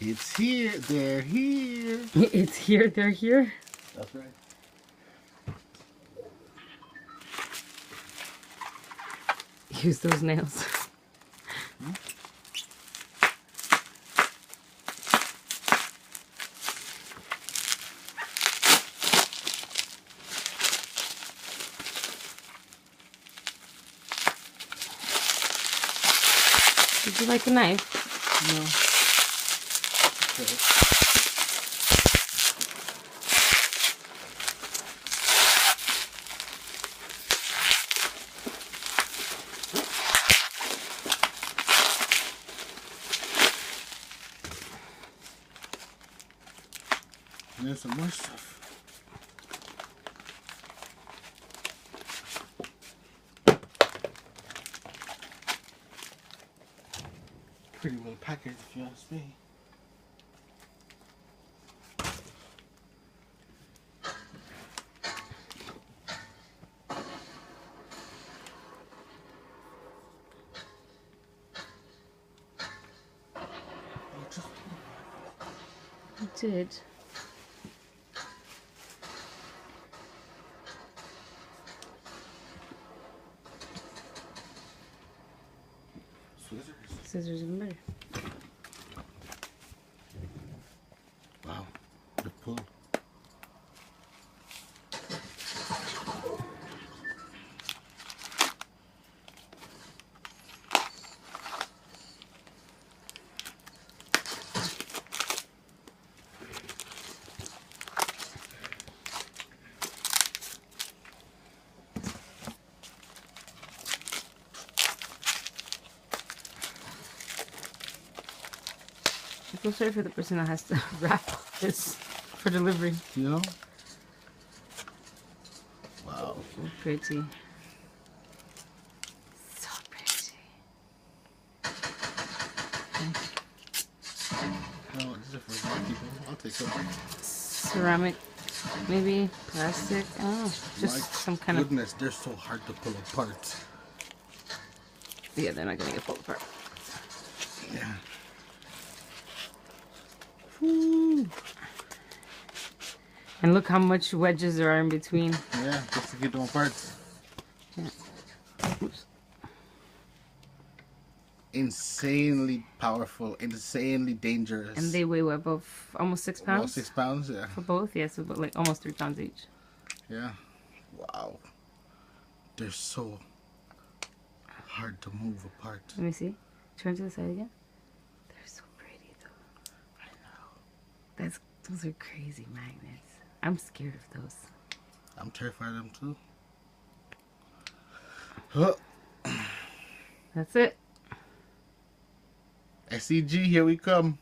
It's here. They're here. It's here. They're here. That's right. Use those nails. Hmm? Would you like a knife? No. Okay. And there's some more stuff. Pretty well packaged, if you ask me. You did. Scissors. Scissors even better. Wow. The pull. I feel sorry for the person that has to wrap this for delivery. You know? Wow. So pretty. So pretty. No, this is for young people. I'll take some. Ceramic, maybe plastic. I don't know. Just My some kind goodness, they're so hard to pull apart. Yeah, they're not gonna get pulled apart. Yeah. Woo. And look how much wedges there are in between. Yeah, just to get them apart. Yeah. Oops. Insanely powerful, insanely dangerous. And they weigh what, about almost 6 pounds? About 6 pounds, yeah. For both, yes, about like almost 3 pounds each. Yeah. Wow. They're so hard to move apart. Let me see. Turn to the side again. They're so pretty though. I know. Those are crazy magnets. I'm scared of those. I'm terrified of them too. Huh. That's it. SEG, here we come.